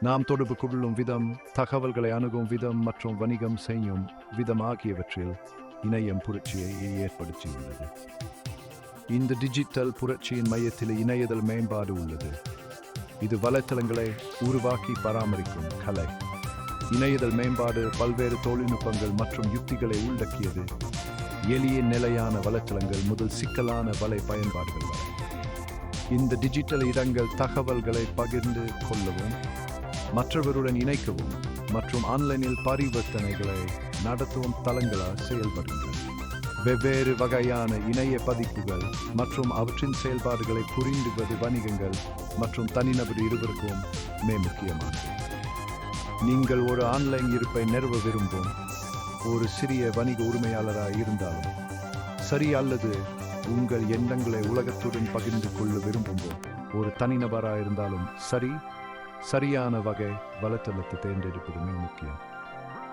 நாம் தொடர்பு கொள்ளும் விதம், தகவல்களை அணுகும் விதம் மற்றும் வணிகம் செய்யும் விதம் ஆகியவற்றில் இணையம் புரட்சியை ஏற்படுத்தியுள்ளது. இந்த டிஜிட்டல் புரட்சியின் மையத்தில் இணையதள மேம்பாடு உள்ளது. இது வலைத்தளங்களை உருவாக்கி பராமரிக்கும் கலை. இணையதள மேம்பாடு பல்வேறு தொழில்நுட்பங்கள் மற்றும் யுக்திகளை உள்ளடக்கியது. எளிய நிலையான வலைத்தளங்கள் முதல் சிக்கலான வலை பயன்பாடுகள் வரை. இந்த டிஜிட்டல் இடங்கள் தகவல்களை பகிர்ந்து கொள்ளவும், மற்றவருடன் இணைக்கவும் மற்றும் ஆன்லைனில் பரிவர்த்தனைகளை நடத்தும் தளங்களால் செயல்படுகின்றன. வெவ்வேறு வகையான இணைய பதிப்புகள் மற்றும் அவற்றின் செயல்பாடுகளை புரிந்துவது வணிகங்கள் மற்றும் தனிநபர் இருவருக்கும் முக்கியமானது. நீங்கள் ஒரு ஆன்லைன் இருப்பை நிறுவ விரும்பும் ஒரு சிறிய வணிக உரிமையாளராக இருந்தாலும் சரி, அல்லது உங்கள் எண்ணங்களை உலகத்துடன் பகிர்ந்து கொள்ள விரும்பும் ஒரு தனிநபராக இருந்தாலும் சரி, சரியான வகை வலைத்தளத்தை தேர்ந்தெடுப்பது மிக முக்கியம்.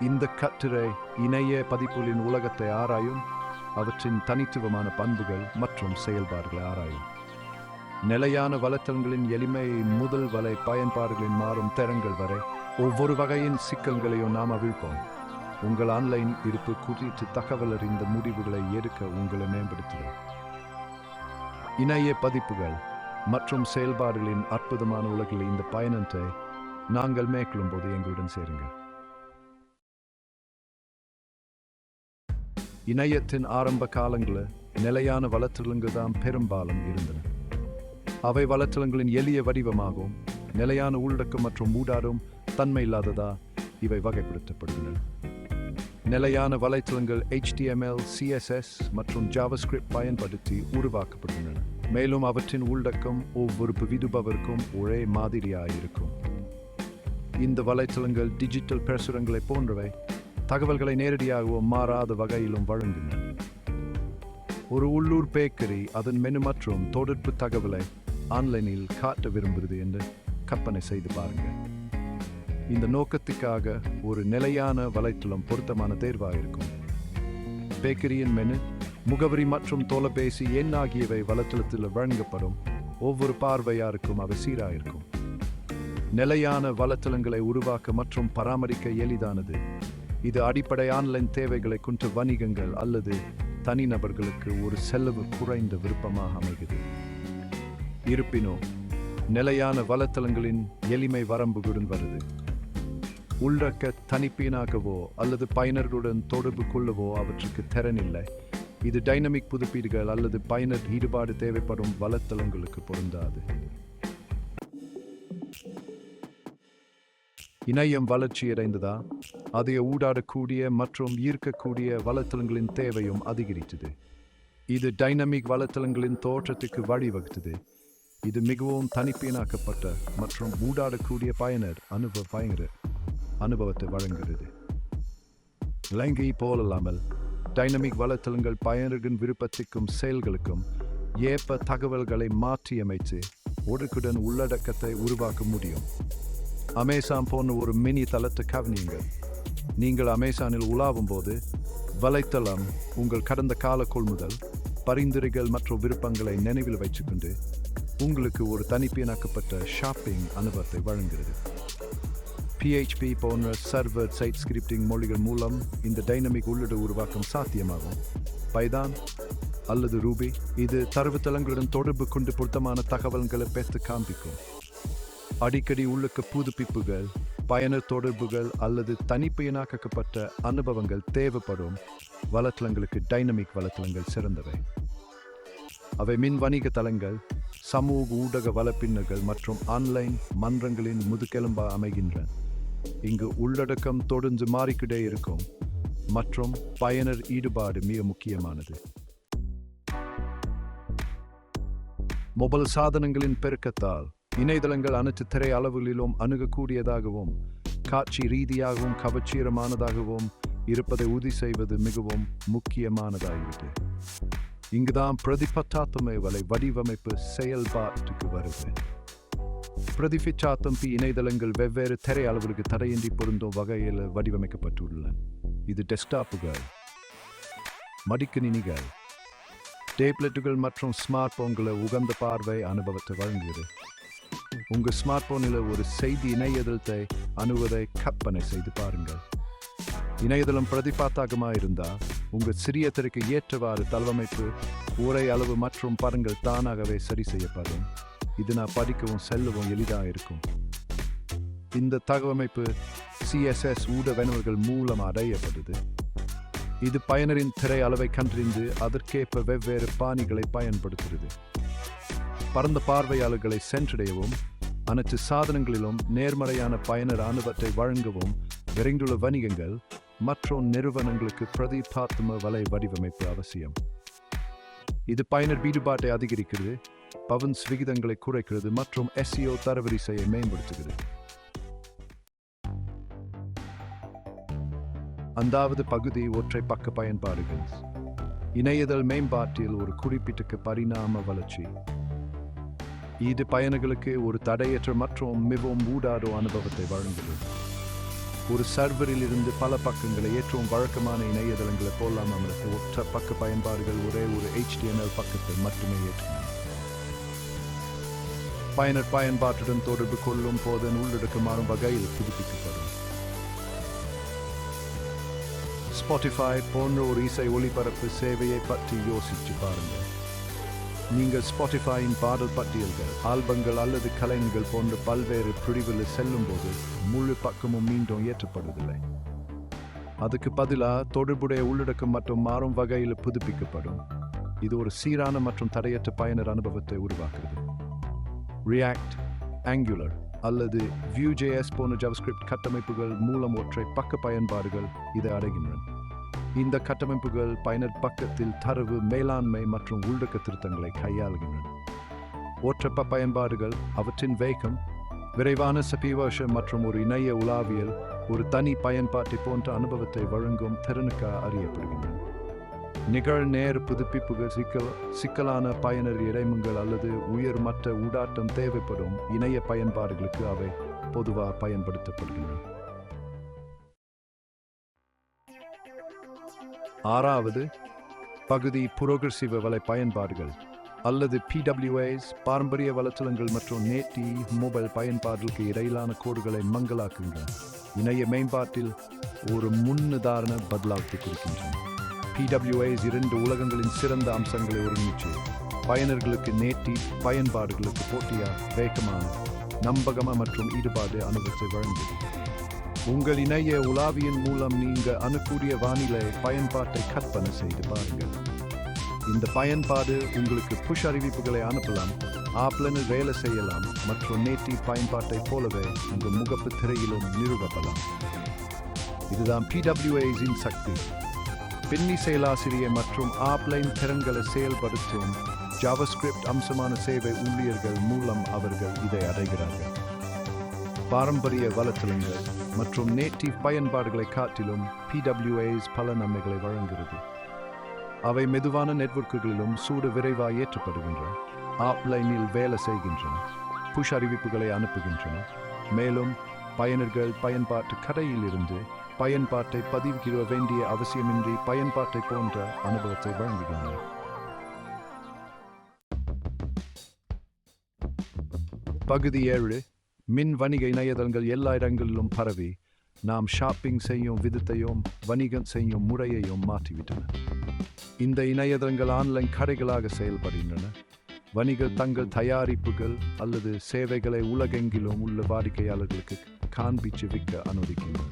இந்த கட்டுரை இணைய பதிப்புகளின் உலகத்தை ஆராயும், அவற்றின் தனித்துவமான பண்புகள் மற்றும் செயல்பாடுகளை ஆராயும். நிலையான வலைத்தளங்களின் எளிமை முதல் வலை பயன்பாடுகளின் மாறும் தரங்கள் வரை ஒவ்வொரு வகையின் சிக்கல்களையும் நாம் அவிழ்ப்போம். உங்கள் ஆன்லைன் இருப்பு குறித்து தகவல் அறிந்த முடிவுகளை எடுக்க உங்களை மேம்படுத்துகிறோம். இணைய பதிப்புகள் மற்றும் செயல்பாடுகளின் அற்புதமான உலகில் இந்த பயணத்தை நாங்கள் மேற்கொள்ளும் போது எங்களுடன் சேருங்கள். இணையத்தின் ஆரம்ப காலங்களில் நிலையான வலைத்தளங்கள் தான் பெரும்பாலும் இருந்தன. அவை வலைத்தளங்களின் எளிய வடிவமாகவும் நிலையான உள்ளடக்கம் மற்றும் ஊடாடும் தன்மை இல்லாததா இவை வகைப்படுத்தப்படுகின்றன. நிலையான வலைத்தளங்கள் HTML, CSS மற்றும் JavaScript பயன்படுத்தி உருவாக்கப்படுகின்றன. மேலும் அவற்றின் உள்ளடக்கம் ஒவ்வொரு விடுபவருக்கும் ஒரே மாதிரியாக இருக்கும். இந்த வலைத்தளங்கள் டிஜிட்டல் பிரசுரங்களை போன்றவை தகவல்களை நேரடியாகவும் மாறாத வகையிலும் வழங்குகின்றன. ஒரு உள்ளூர் பேக்கரி அதன் மெனு மற்றும் தொடர்பு தகவலை ஆன்லைனில் காட்ட விரும்புகிறது என்று கற்பனை செய்து பாருங்கள். இந்த நோக்கத்துக்காக ஒரு நிலையான வலைத்தளம் பொருத்தமான தேர்வாக இருக்கும். பேக்கரியின் மெனு, முகவரி மற்றும் தொலைபேசி எண் ஆகியவை வலைத்தளத்தில் வழங்கப்படும். ஒவ்வொரு பார்வையாருக்கும் அவை சீராக இருக்கும். நிலையான வலைத்தளங்களை உருவாக்க மற்றும் பராமரிக்க எளிதானது. இது அடிப்படை ஆன்லைன் தேவைகளை கொண்ட வணிகங்கள் அல்லது தனிநபர்களுக்கு ஒரு செலவு குறைந்த விருப்பமாக அமைகிறது. இருப்பினும் நிலையான வலைத்தளங்களின் எளிமை வரம்புகளுடன் வருது. உள்ளடக்க தனிப்பீனாகவோ அல்லது பயனர்களுடன் தொடர்பு கொள்ளவோ அவற்றுக்கு திறனில்லை. இது டைனமிக் புதுப்பீடுகள் அல்லது பயனர் ஈடுபாடு தேவைப்படும் வலைத்தளங்களுக்கு பொருந்தாது. இணையம் வளர்ச்சியடைந்ததா, அதை ஊடாடக்கூடிய மற்றும் ஈர்க்கக்கூடிய வலைத்தளங்களின் தேவையும் அதிகரித்தது. இது டைனமிக் வலைத்தளங்களின் தோற்றத்துக்கு வழிவகுத்தது. இது மிகவும் தனிப்பீனாக்கப்பட்ட மற்றும் ஊடாடக்கூடிய பயனர் அனுபவத்தை வழங்குகிறது. இலங்கை போலல்லாமல் டைனமிக் வலைத்தளங்கள் பயனர்களின் விருப்பத்திற்கும் செயல்களுக்கும் ஏற்ப தகவல்களை மாற்றியமைத்து உடனுக்குடன் உள்ளடக்கத்தை உருவாக்க முடியும். அமேசான் போன்ற ஒரு மினி தளத்தை கவனியுங்கள். நீங்கள் அமேசானில் உலாவும் போது வலைத்தளம் உங்கள் கடந்த கால கொள்முதல், பரிந்துரைகள் மற்றும் விருப்பங்களை நினைவில் வைத்துக்கொண்டு உங்களுக்கு ஒரு தனிப்பீனாக்கப்பட்ட ஷாப்பிங் அனுபவத்தை வழங்குகிறது. PHP போன்ற சர்வர் சைட் ஸ்கிரிப்டிங் மொழிகள் மூலம் இந்த டைனமிக் உள்ளிட உருவாக்கம் சாத்தியமாகும். பைதான் அல்லது ரூபி இது தரவுத்தளங்களுடன் தொடர்பு கொண்டு பொருத்தமான தகவல்களை பெற்று காண்பிக்கும். அடிக்கடி உள்ளக்க புதுப்பிப்புகள், பயனர் தொடர்புகள் அல்லது தனிப்பயனாக்கப்பட்ட அனுபவங்கள் தேவைப்படும் வலைத்தளங்களுக்கு டைனமிக் வலைத்தளங்கள் சிறந்தவை. அவை மின் வணிக தளங்கள், சமூக ஊடக வலைப்பின்னர்கள் மற்றும் ஆன்லைன் மன்றங்களின் முதுகெலும்பாக அமைகின்றன. இங்கு உள்ளடக்கம் தொடர்ந்து மாறிக்கிட்டே இருக்கும் மற்றும் பயனர் ஈடுபாடு மிக முக்கியமானது. மொபைல் சாதனங்களின் பெருக்கத்தால் இணையதளங்கள் அனைத்து திரை அளவுகளிலும் அணுகக்கூடியதாகவும் காட்சி ரீதியாகவும் கவர்ச்சிகரமானதாகவும் இருப்பதை உறுதி செய்வது மிகவும் முக்கியமானதாகிறது. இங்குதான் பிரதிபத்தாத்தமை வடிவமைப்பு செயல்பாட்டுக்கு வருது. பிரதிபிச்சாத்தம் இணையதளங்கள் வெவ்வேறு திரை அளவுகளுக்கு தடையின்றி பொருந்தும் வகையில் வடிவமைக்கப்பட்டுள்ளன. இது டெஸ்க்டாப்புகள், மடிக்கணினிகள், டேப்லெட்டுகள் மற்றும் ஸ்மார்ட் போன்களை உகந்த பார்வை அனுபவத்தை வழங்குகிறது. உங்கள் ஸ்மார்ட் போனில் ஒரு செய்தி இணையதளத்தை அணுவதை கற்பனை செய்து பாருங்கள். இணையதளம் பிரதிபாத்தகமாக இருந்தால் உங்கள் சிறிய திரைக்கு ஏற்றவாறு தளவமைப்பு, உரை அளவு மற்றும் படங்கள் தானாகவே சரி செய்யப்படும். இது நான் படிக்கவும் செல்லவும் எளிதாக இருக்கும். இந்த தகவமைப்பு CSS ஊடகங்கள் மூலம் அடையப்படுது. இது பயனரின் திரை அளவை கண்டறிந்து அதற்கேற்ப வெவ்வேறு பாணிகளை பயன்படுத்துகிறது. பரந்த பார்வையாளர்களை சென்றடையவும் அனைத்து சாதனங்களிலும் நேர்மறையான பயனர் அனுபவத்தை வழங்கவும் விரைந்துள்ள வணிகங்கள் மற்றும் நிறுவனங்களுக்கு பிரதிபாத்ம வலை வடிவமைப்பு அவசியம். இது பயனர் ஈடுபாட்டை அதிகரிக்கிறது, பவன்ஸ் விகிதங்களை குறைக்கிறது மற்றும் SEO தரவரிசையை மேம்படுத்துகிறது. அந்தாவது பகுதி ஒற்றை பக்க பயன்பாடுகள். இணையதள மேம்பாட்டில் ஒரு குறிப்பிட்ட பரிணாம வளர்ச்சி. இது பயனர்களுக்கு ஒரு தடையற்ற மற்றும் மிகவும் ஊடாடோ அனுபவத்தை வழங்குகிறது. ஒரு சர்வரில் இருந்து பல பக்கங்களை ஏற்றவும் வழக்கமான இணையதளங்களை போலாம் அமர்த்த ஒற்றை பக்க பயன்பாடுகள் ஒரே ஒரு HTML பக்கத்தை மட்டுமே ஏற்றணும். பயனர் பயன்பாட்டுடன் தொடர்பு கொள்ளும் போது உள்ளடக்கமான வகையில் புதுப்பிக்கப்படும். Spotify போன்ற ஒரு இசை ஒளிபரப்பு சேவையை பற்றி யோசிச்சு பாருங்கள். நீங்கள் ஸ்பாட்டிஃபையின் பாடல் பட்டியல்கள், ஆல்பங்கள் அல்லது கலைஞர்கள் போன்ற பல்வேறு பிரிவில் செல்லும் போது முழு பக்கமும் மீண்டும் ஏற்றப்படுவதில்லை. அதுக்கு பதிலாக தொடர்புடைய உள்ளடக்கம் மற்றும் மாறும் வகையில் புதுப்பிக்கப்படும். இது ஒரு சீரான மற்றும் தடையற்ற பயனர் அனுபவத்தை உருவாக்குகிறது. React, Angular அல்லது Vue.js போன்ற JavaScript கட்டமைப்புகள் மூலம் ஒற்றை பக்க பயன்பாடுகள் இதை அடைகின்றன. இந்த கட்டமைப்புகள் பயனர் பக்கத்தில் தரவு மேலாண்மை மற்றும் உள்ளடக்க திருத்தங்களை கையாளுகின்றன. ஒற்றைப்ப பயன்பாடுகள் அவற்றின் வேகம், விரைவான சபிவர்ஷன் மற்றும் ஒரு இணைய உலாவியல் ஒரு தனி பயன்பாட்டை போன்ற அனுபவத்தை வழங்கும் திறனுக்காக அறியப்படுகின்றன. நிகழ்நேர புதுப்பிப்புகள், சிக்கலான பயனர் இடைமுகங்கள் அல்லது உயர்மட்ட ஊடாட்டம் தேவைப்படும் இணைய பயன்பாடுகளுக்கு அவை பொதுவாக பயன்படுத்தப்படுகின்றன. ஆறாவது பகுதி புரோகிரசிவ் வலை பயன்பாடுகள் அல்லது PWAs. பாரம்பரிய வலைத்தளங்கள் மற்றும் நேட்டிவ் மொபைல் பயன்பாடுகளுக்கு இடையிலான கோடுகளை மங்கலாக்குகின்றன. இணைய மேம்பாட்டில் ஒரு முன்னுதாரண பதிலாகத்தை குறிக்கின்றன. PWAs இரண்டு உலகங்களின் சிறந்த அம்சங்களை ஒருங்கிணைச்சு பயனர்களுக்கு நேட்டிவ் பயன்பாடுகளுக்கு போட்டியாக வேகமான, நம்பகமான மற்றும் ஈடுபாடு அனுபவத்தை வழங்குகிறது. உங்கள் இணைய உலாவியின் மூலம் நீங்கள் அணுக்கூடிய வானிலை பயன்பாட்டை கற்பனை செய்து பாருங்கள். இந்த பயன்பாடு உங்களுக்கு புஷ் அறிவிப்புகளை அனுப்பலாம், ஆப்லைனில் வேலை செய்யலாம் மற்றும் நேட்டிவ் பயன்பாட்டை போலவே உங்கள் முகப்பு திரையிலும் நிறுவப்படலாம். இதுதான் PWAs-இன் சக்தி. பின்னி செயலாசிரிய மற்றும் ஆப்லைன் திறன்களை செயல்படுத்தும் JavaScript அம்சமான சேவை ஊழியர்கள் மூலம் அவர்கள் இதை அடைகிறார்கள். பாரம்பரிய வலைத்தளங்கள் மற்றும் நேட்டிவ் பயன்பாடுகளை காட்டிலும் PWAs பல நன்மைகளை வழங்குகிறது. அவை மெதுவான நெட்வொர்க்குகளிலும் சூடு விரைவாக ஏற்றப்படுகின்றன, ஆப்லைனில் வேலை செய்கின்றன, புஷ் அறிவிப்புகளை அனுப்புகின்றன, மேலும் பயனர்கள் பயன்பாட்டு கடையில் இருந்து பயன்பாட்டை பதிவு வேண்டிய அவசியமின்றி பயன்பாட்டை போன்ற அனுபவத்தை வழங்குகின்றன. பகுதி 7. மின் வணிக இணையதளங்கள் எல்லா இடங்களிலும் பரவி நாம் ஷாப்பிங் செய்யும் விதத்தையும் வணிகம் செய்யும் முறையையும் மாற்றிவிட்டன. இந்த இணையதளங்கள் ஆன்லைன் கடைகளாக செயல்படுகின்றன. வணிகர் தங்கள் தயாரிப்புகள் அல்லது சேவைகளை உலகெங்கிலும் உள்ள வாடிக்கையாளர்களுக்கு காண்பிச்சு விற்க அனுமதிக்கின்றன.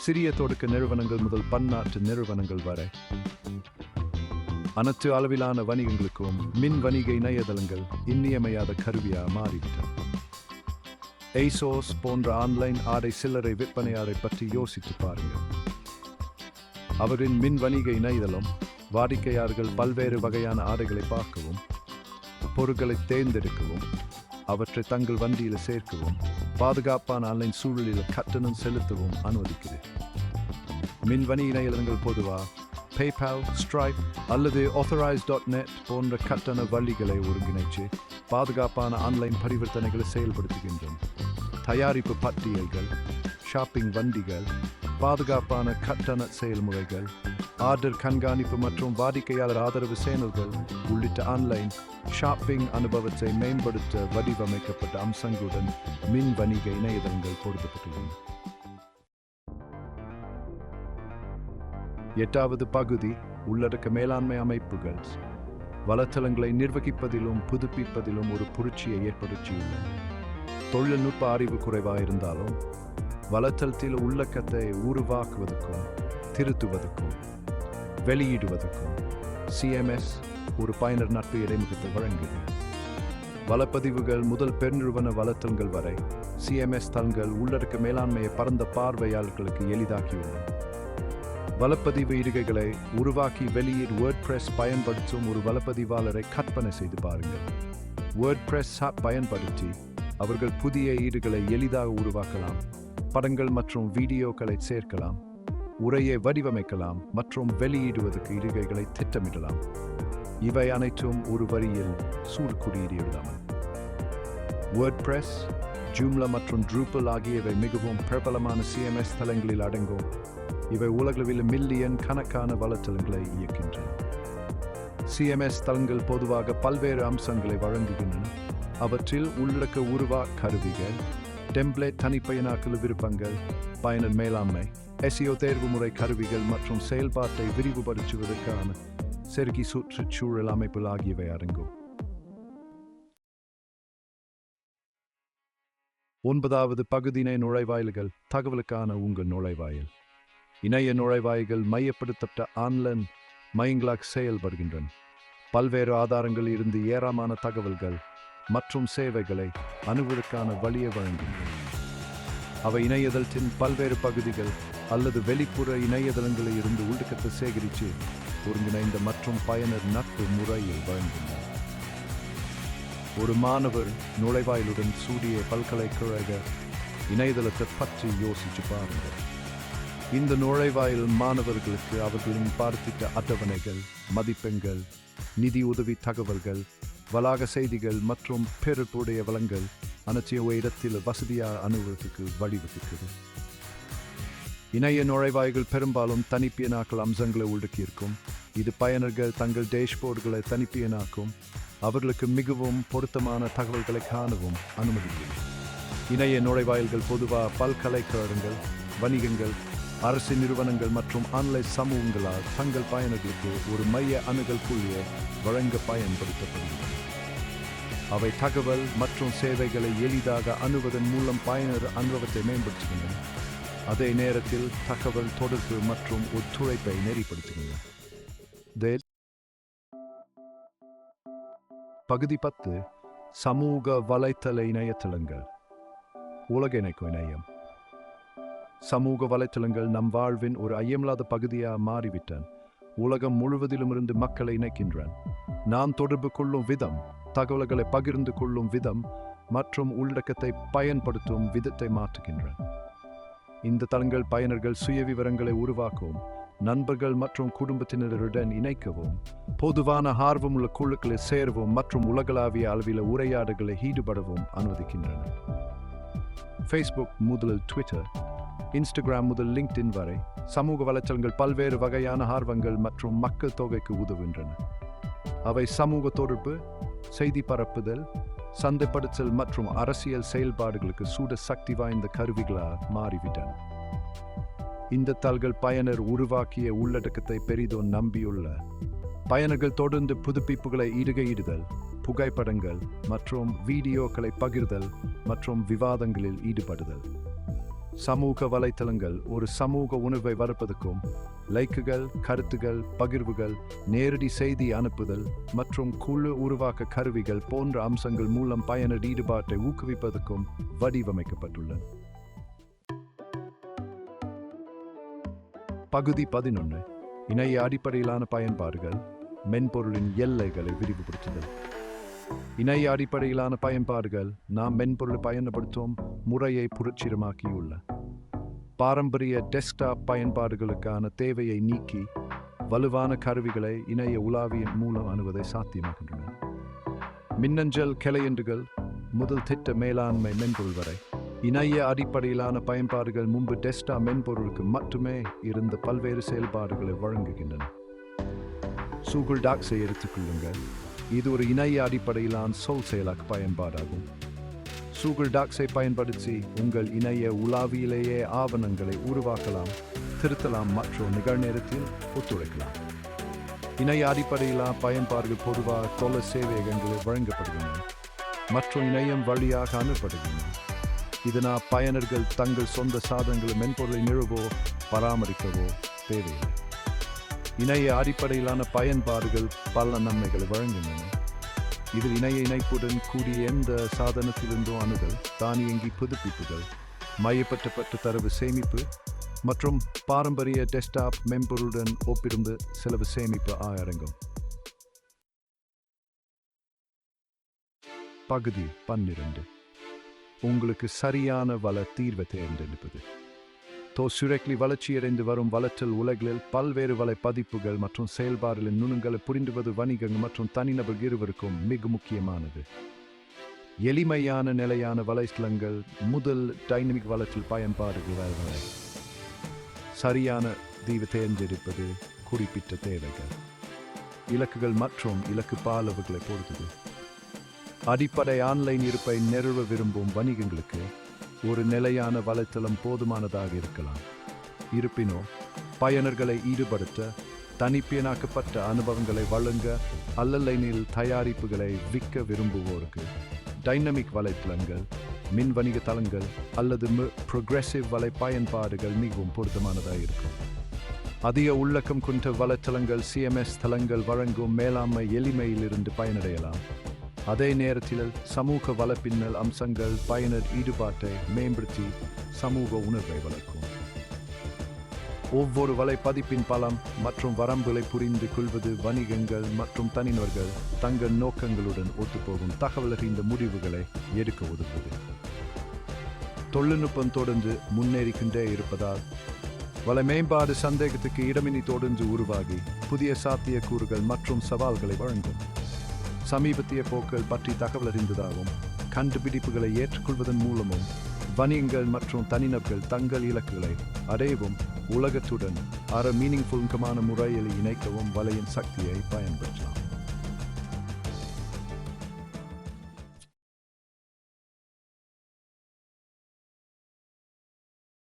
சிறிய தொடக்க நிறுவனங்கள் முதல் பன்னாட்டு நிறுவனங்கள் வரை அனைத்து அளவிலான வணிகங்களுக்கும் மின் வணிக இணையதளங்கள் இன்றியமையாத கருவியாக மாறிவிட்டன. ASOS போன்ற ஆன்லைன் ஆடை சில்லறை விற்பனையாளரை பற்றி யோசித்து பாருங்கள். அவரின் மின் வணிக இணையதளம் வாடிக்கையாளர்கள் பல்வேறு வகையான ஆடைகளை பார்க்கவும், பொருட்களை தேர்ந்தெடுக்கவும், அவற்றை தங்கள் வண்டியில் சேர்க்கவும், பாதுகாப்பான ஆன்லைன் சூழலில் கட்டணம் செலுத்தவும் அனுமதிக்கிறது. மின் வணிக இணையதளங்கள் பொதுவாக PayPal, Stripe அல்லது Authorize.net போன்ற கட்டண வழிகளை ஒருங்கிணைச்சு பாதுகாப்பான ஆன்லைன் பரிவர்த்தனைகளை செயல்படுத்துகின்றன. தயாரிப்பு பட்டியல்கள், ஷாப்பிங் வண்டிகள், பாதுகாப்பான கட்டண செயல்முறைகள், ஆர்டர் கண்காணிப்பு மற்றும் வாடிக்கையாளர் ஆதரவு சேனல்கள் உள்ளிட்ட ஆன்லைன் ஷாப்பிங் அனுபவத்தை மேம்படுத்த வடிவமைக்கப்பட்ட அம்சங்களுடன் மின் வணிக இணையதளங்கள் பொருத்தப்பட்டுள்ளன. 8வது பகுதி உள்ளடக்க மேலாண்மை அமைப்புகள் வலைத்தளங்களை நிர்வகிப்பதிலும் புதுப்பிப்பதிலும் ஒரு புரட்சியை ஏற்படுத்தியுள்ளன. தொழில்நுட்ப அறிவு குறைவாக இருந்தாலும் வலைத்தளத்தில் உள்ளடக்கத்தை உருவாக்குவதற்கும் திருத்துவதற்கும் வெளியிடுவதற்கும் CMS ஒரு பயனர் நட்பு இடைமுகத்தை வழங்குகிறது. வலைப்பதிவுகள் முதல் பெருநிறுவன வலைத்தளங்கள் வரை CMS தளங்கள் உள்ளடக்க மேலாண்மையை பரந்த பார்வையாளர்களுக்கு எளிதாக்கியுள்ளன. வலைப்பதிவு இடுகைகளை உருவாக்கி வெளியீடு WordPress பயன்படுத்தும் ஒரு வலைப்பதிவாளரை கற்பனை செய்து பாருங்கள். WordPress பயன்படுத்தி அவர்கள் புதிய ஈடுகளை எளிதாக உருவாக்கலாம், படங்கள் மற்றும் வீடியோக்களை சேர்க்கலாம், உரையை வடிவமைக்கலாம் மற்றும் வெளியிடுவதற்கு இடுகைகளை திட்டமிடலாம். இவை அனைத்தும் ஒரு வரியில் குறியீடு எழுதாமல். WordPress, Joomla மற்றும் Drupal ஆகியவை மிகவும் பிரபலமான CMS தளங்களில் அடங்கும். இவை உலகளவில் மில்லியன் கணக்கான வலைத்தளங்களை இயக்கின்றன. CMS தளங்கள் பொதுவாக பல்வேறு அம்சங்களை வழங்குகின்றன. அவற்றில் உள்ளடக்க உருவாக்க கருவிகள், டெம்ப்ளேட் தனிப்பயனாக்கல் விருப்பங்கள், பயனர் மேலாண்மை, SEO தேர்வுமுறை கருவிகள் மற்றும் செயல்பாட்டை விரிவுபடுத்துவதற்கான செருகி சுற்றுச்சூழல் அமைப்புகள் ஆகியவை அடங்கும். 9வது பகுதியினை நுழைவாயில்கள் தகவலுக்கான உங்கள் நுழைவாயில். இணைய நுழைவாயில்கள் மையப்படுத்தப்பட்ட ஆன்லைன் மையங்களாக செயல்படுகின்றன. பல்வேறு ஆதாரங்களில் இருந்து ஏராளமான தகவல்கள் மற்றும் சேவைகளை அணுகுவதற்கான வழியை வழங்குகின்றன. அவை இணையதளத்தின் பல்வேறு பகுதிகள் அல்லது வெளிப்புற இணையதளங்களில் இருந்து உள்ளடக்கத்தை சேகரித்து ஒருங்கிணைந்த மற்றும் பயனர் நட்பு முறையை வழங்குகின்றன. ஒரு மாணவர் நுழைவாயிலுடன் சூடிய பல்கலைக்கழக இணையதளத்தை பற்றி யோசிச்சு பாருங்கள். இந்த நுழைவாயில் மாணவர்களுக்கு அவர்களின் பாடத்திட்ட அட்டவணைகள், மதிப்பெண்கள், நிதி உதவி தகவல்கள், வளாக செய்திகள் மற்றும் பிறப்புடைய வளங்கள் அனைத்தையும் இடத்தில் வசதியாக அணுகுவதற்கு வழிவகுக்கிறது. இணைய நுழைவாய்கள் பெரும்பாலும் தனிப்பியனாக்கல் அம்சங்களை உள்ளடக்கியிருக்கும். இது பயனர்கள் தங்கள் டேஷ்போர்டுகளை தனிப்பியனாக்கும் அவர்களுக்கு மிகவும் பொருத்தமான தகவல்களை காணவும் அனுமதிக்கிறது. இணைய நுழைவாயில்கள் பொதுவாக பல்கலைக்கழகங்கள், வணிகங்கள், அரசு நிறுவனங்கள் மற்றும் ஆன்லைன் சமூகங்களால் தங்கள் பயனர்களுக்கு ஒரு மைய அணுகல் புள்ளியை வழங்க பயன்படுத்தப்படுகின்றன. அவை தகவல் மற்றும் சேவைகளை எளிதாக அணுகுவதன் மூலம் பயனர் அனுபவத்தை மேம்படுத்துகின்றன. அதே நேரத்தில் தகவல் தொடர்பு மற்றும் ஒத்துழைப்பை நெறிப்படுத்துகின்றன. பகுதி 10 சமூக வலைத்தள இணையதளங்கள். உலக இணைக்கும் இணையம். சமூக வலைத்தளங்கள் நம் வாழ்வின் ஒரு ஐயமில்லாத பகுதியாக மாறிவிட்டன. உலகம் முழுவதிலும் இருந்து மக்களை இணைக்கின்றன. நாம் தொடர்பு கொள்ளும் விதம், தகவல்களை பகிர்ந்து கொள்ளும் விதம் மற்றும் உள்ளடக்கத்தை பயன்படுத்தும் விதத்தை மாற்றுகின்றன. இந்த தளங்கள் பயனர்கள் சுய விவரங்களை உருவாக்கவும், நண்பர்கள் மற்றும் குடும்பத்தினருடன் இணைக்கவும், பொதுவான ஆர்வமுள்ள குழுக்களை சேரவும் மற்றும் உலகளாவிய அளவில் உரையாடல்களை ஈடுபடவும் அனுமதிக்கின்றன. Facebook முதல் ட்விட்டர், இன்ஸ்டாகிராம் முதல் லிங்க்டின் வரை சமூக வலைத்தளங்கள் பல்வேறு வகையான ஆர்வங்கள் மற்றும் மக்கள் தொகைக்கு உதவுகின்றன. அவை சமூக தொடர்பு, செய்தி பரப்புதல், சந்தைப்படுத்தல் மற்றும் அரசியல் செயல்பாடுகளுக்கு சக்தி வாய்ந்த கருவிகளாக மாறிவிட்டன. இந்த தளங்கள் பயனர் உருவாக்கிய உள்ளடக்கத்தை பெரிதும் நம்பியுள்ள பயனர்கள் தொடர்ந்து புதுப்பிப்புகளை இடுகையிடுதல், புகைப்படங்கள் மற்றும் வீடியோக்களை பகிர்தல் மற்றும் விவாதங்களில் ஈடுபடுதல். சமூக வலைத்தளங்கள் ஒரு சமூக உணர்வை வளர்ப்பதற்கும் லைக்குகள், கருத்துகள், பகிர்வுகள், நேரடி செய்தி அனுப்புதல் மற்றும் குழு உருவாக்க கருவிகள் போன்ற அம்சங்கள் மூலம் பயனர் ஈடுபாட்டை ஊக்குவிப்பதற்கும் வடிவமைக்கப்பட்டுள்ளன. பகுதி 11 இணைய அடிப்படையிலான பயன்பாடுகள், மென்பொருளின் எல்லைகளை விரிவுபடுத்துதல். இணைய அடிப்படையிலான பயன்பாடுகள் நாம் மென்பொருளை பயன்படுத்தும் முறையை புரட்சிகரமாக்கியுள்ள பாரம்பரிய டெஸ்க்டாப் பயன்பாடுகளுக்கான தேவையை நீக்கி வலுவான கருவிகளை இணைய உலாவியின் மூலம் அணுவதை சாத்தியமாகின்றன. மின்னஞ்சல் கிளையண்டுகள் முதல் திட்ட மேலாண்மை மென்பொருள் வரை இணைய அடிப்படையிலான பயன்பாடுகள் முன்பு டெஸ்க்டாப் மென்பொருளுக்கு மட்டுமே இருந்த பல்வேறு செயல்பாடுகளை வழங்குகின்றன. கூகுள் டாக்ஸை எடுத்துக்கொள்ளுங்கள். இது ஒரு இணைய அடிப்படையிலான சொல் செயலாக்க பயன்பாடாகும். கூகுள் டாக்ஸை பயன்படுத்தி உங்கள் இணைய உலாவியிலேயே ஆவணங்களை உருவாக்கலாம், திருத்தலாம் மற்றும் நிகழ்நேரத்தில் ஒத்துழைக்கலாம். இணைய அடிப்படையிலான பயன்பாடுகள் பொதுவாக தொலை சேவையகங்களில் வழங்கப்படுகின்றன மற்றும் இணையம் வழியாக அனுப்பப்படுகின்றன. இதனால் பயனர்கள் தங்கள் சொந்த சாதனங்களை மென்பொருளை நிறுவவோ பராமரிக்கவோ தேவையில்லை. இணைய அடிப்படையிலான பயன்பாடுகள் பல நன்மைகளை வழங்குகின்றன. இதில் இணைய இணைப்புடன் கூடிய எந்த சாதனத்திலிருந்தும் அணுகல், தானியங்கி புதுப்பிப்புகள், மையப்படுத்தப்பட்ட தரவு சேமிப்பு மற்றும் பாரம்பரிய டெஸ்க்டாப் மென்பொருளுடன் ஒப்பிடும்போது செலவு சேமிப்பு அடங்கும். பகுதி 12. உங்களுக்கு சரியான வள தீர்வை தேர்ந்தெடுப்பது. சுரக்லி வளர்ச்சியடைந்து வரும் வளர்ச்சல் உலகில் பல்வேறு வலை பதிப்புகள் மற்றும் செயல்பாடுகளின் நுணுங்களை புரிந்துவது வணிகங்கள் மற்றும் தனிநபர் இருவருக்கும் மிக முக்கியமானது. எளிமையான நிலையான வலைத்தளங்கள் முதல் டைனமிக் வளர்ச்சல் பயன்பாடுகள் வரை சரியான தீர்வை தேர்ந்தெடுப்பது குறிப்பிட்ட தேவைகள், இலக்குகள் மற்றும் இலக்கு பாலவுகளை பொறுத்தது. அடிப்படை ஆன்லைன் இருப்பை நிறுவ விரும்பும் வணிகங்களுக்கு ஒரு நிலையான வலைத்தளம் போதுமானதாக இருக்கலாம். இருப்பினும் பயனர்களை ஈடுபடுத்த, தனிப்பயனாக்கப்பட்ட அனுபவங்களை வழங்க அல்லலைனில் தயாரிப்புகளை விற்க விரும்புவோருக்கு டைனமிக் வலைத்தளங்கள், மின் வணிக தளங்கள் அல்லது ப்ரோக்ரெசிவ் வலை பயன்பாடுகள் மிகவும் பொருத்தமானதாக இருக்கும். அதிக உள்ளக்கம் கொண்ட வலைத்தளங்கள் CMS தளங்கள் வழங்கும் மேலாண்மை எளிமையிலிருந்து பயனடையலாம். அதே நேரத்தில் சமூக வலைப்பின்னல் அம்சங்கள் பயனர் ஈடுபாட்டை மேம்படுத்தி சமூக உணர்வை வளர்க்கும். ஒவ்வொரு வலைப்பதிப்பின் பலம் மற்றும் வரம்புகளை புரிந்து கொள்வது வணிகங்கள் மற்றும் தனிநபர்கள் தங்கள் நோக்கங்களுடன் ஒத்துப்போகும் தகவலறிந்த முடிவுகளை எடுக்க உதவுவது. தொழில்நுட்பம் தொடர்ந்து முன்னேறிக்கொண்டே இருப்பதால் வலை மேம்பாடு சந்தேகத்துக்கு இடமின்றி தொடர்ந்து உருவாகி புதிய சாத்தியக்கூறுகள் மற்றும் சவால்களை வழங்கும். சமீபத்திய போக்கள் பற்றி தகவல் அறிந்ததாகவும் கண்டுபிடிப்புகளை ஏற்றுக்கொள்வதன் மூலமும் வணிகங்கள் மற்றும் தனிநபர்கள் தங்கள் இலக்குகளை அடையவும் உலகத்துடன் மீனிங்ஃபுல்கமான முறையில் இணைக்கவும் வலையின் சக்தியை பயன்படுத்தலாம்.